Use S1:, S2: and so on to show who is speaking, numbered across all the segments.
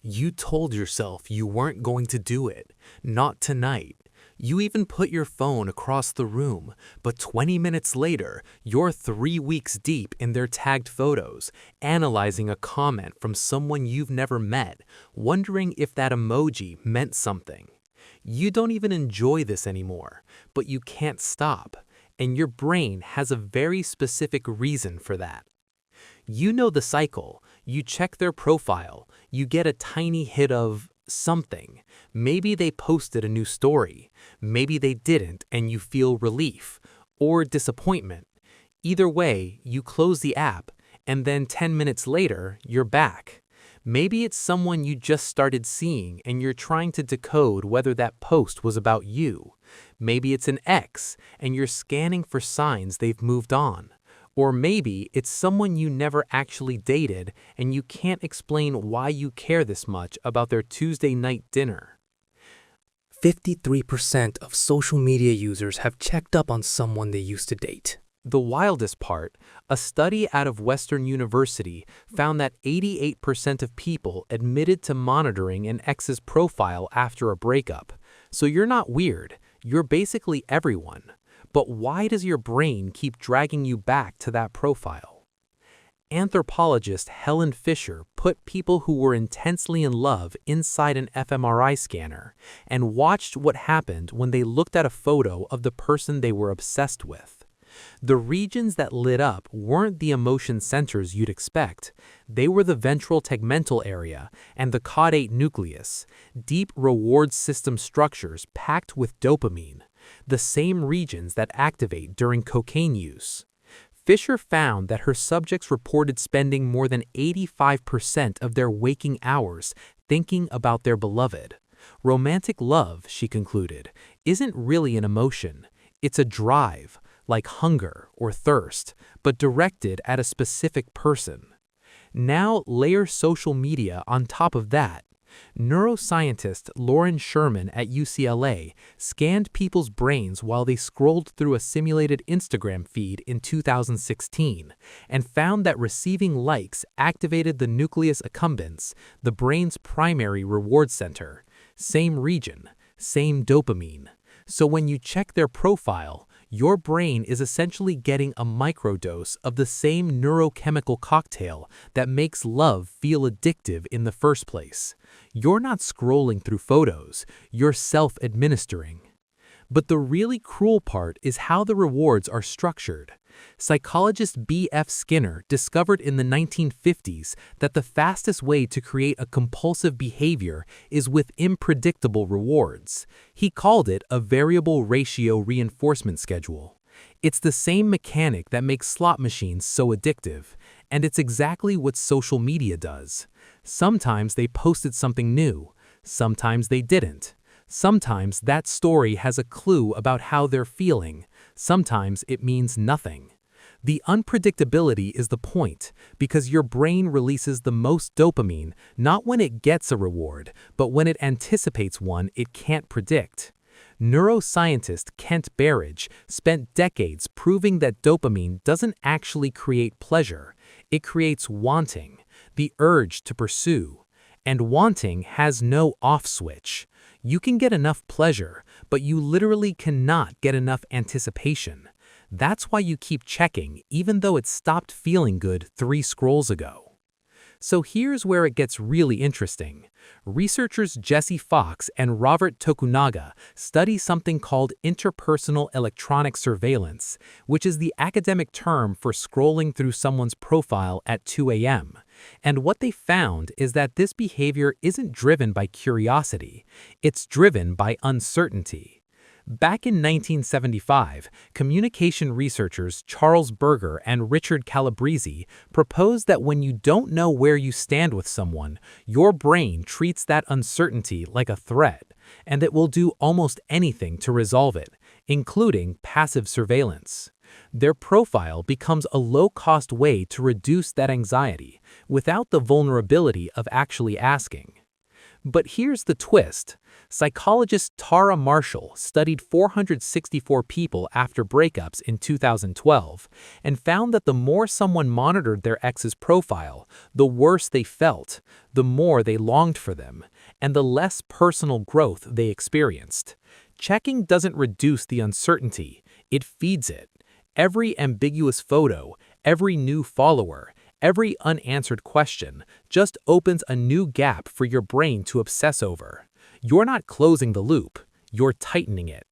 S1: You told yourself you weren't going to do it, not tonight. You even put your phone across the room, but 20 minutes later, you're 3 weeks deep in their tagged photos, analyzing a comment from someone you've never met, wondering if that emoji meant something. You don't even enjoy this anymore, but you can't stop, and your brain has a very specific reason for that. You know the cycle. You check their profile, you get a tiny hit of something. Maybe they posted a new story. Maybe they didn't and you feel relief or disappointment. Either way, you close the app and then 10 minutes later, you're back. Maybe it's someone you just started seeing and you're trying to decode whether that post was about you. Maybe it's an ex and you're scanning for signs they've moved on. Or maybe it's someone you never actually dated and you can't explain why you care this much about their Tuesday night dinner.
S2: 53% of social media users have checked up on someone they used to date.
S1: The wildest part, a study out of Western University found that 88% of people admitted to monitoring an ex's profile after a breakup. So you're not weird, you're basically everyone. But why does your brain keep dragging you back to that profile? Anthropologist Helen Fisher put people who were intensely in love inside an fMRI scanner and watched what happened when they looked at a photo of the person they were obsessed with. The regions that lit up weren't the emotion centers you'd expect. They were the ventral tegmental area and the caudate nucleus, deep reward system structures packed with dopamine, the same regions that activate during cocaine use. Fisher found that her subjects reported spending more than 85% of their waking hours thinking about their beloved. Romantic love, she concluded, isn't really an emotion. It's a drive, like hunger or thirst, but directed at a specific person. Now layer social media on top of that. Neuroscientist Lauren Sherman at UCLA scanned people's brains while they scrolled through a simulated Instagram feed in 2016 and found that receiving likes activated the nucleus accumbens, the brain's primary reward center. Same region, same dopamine. So when you check their profile, your brain is essentially getting a microdose of the same neurochemical cocktail that makes love feel addictive in the first place. You're not scrolling through photos, you're self-administering. But the really cruel part is how the rewards are structured. Psychologist B.F. Skinner discovered in the 1950s that the fastest way to create a compulsive behavior is with unpredictable rewards. He called it a variable ratio reinforcement schedule. It's the same mechanic that makes slot machines so addictive, and it's exactly what social media does. Sometimes they posted something new, sometimes they didn't. Sometimes that story has a clue about how they're feeling, sometimes it means nothing. The unpredictability is the point, because your brain releases the most dopamine not when it gets a reward, but when it anticipates one it can't predict. Neuroscientist Kent Berridge spent decades proving that dopamine doesn't actually create pleasure, it creates wanting, the urge to pursue. And wanting has no off switch. You can get enough pleasure, but you literally cannot get enough anticipation. That's why you keep checking, even though it stopped feeling good 3 scrolls ago. So here's where it gets really interesting. Researchers Jesse Fox and Robert Tokunaga study something called interpersonal electronic surveillance, which is the academic term for scrolling through someone's profile at 2 a.m. And what they found is that this behavior isn't driven by curiosity, it's driven by uncertainty. Back in 1975, communication researchers Charles Berger and Richard Calabrese proposed that when you don't know where you stand with someone, your brain treats that uncertainty like a threat, and it will do almost anything to resolve it, including passive surveillance. Their profile becomes a low-cost way to reduce that anxiety, without the vulnerability of actually asking. But here's the twist. Psychologist Tara Marshall studied 464 people after breakups in 2012 and found that the more someone monitored their ex's profile, the worse they felt, the more they longed for them, and the less personal growth they experienced. Checking doesn't reduce the uncertainty, it feeds it. Every ambiguous photo, every new follower, every unanswered question just opens a new gap for your brain to obsess over. You're not closing the loop, you're tightening it.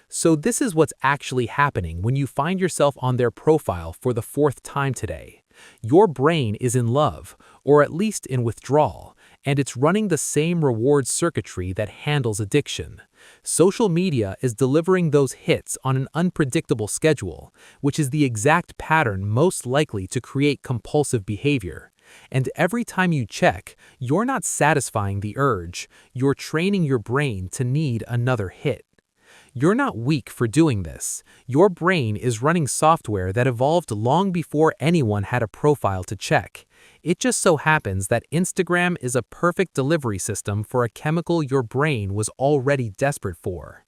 S1: So this is what's actually happening when you find yourself on their profile for the fourth time today. Your brain is in love, or at least in withdrawal, and it's running the same reward circuitry that handles addiction. Social media is delivering those hits on an unpredictable schedule, which is the exact pattern most likely to create compulsive behavior. And every time you check, you're not satisfying the urge, you're training your brain to need another hit. You're not weak for doing this. Your brain is running software that evolved long before anyone had a profile to check. It just so happens that Instagram is a perfect delivery system for a chemical your brain was already desperate for.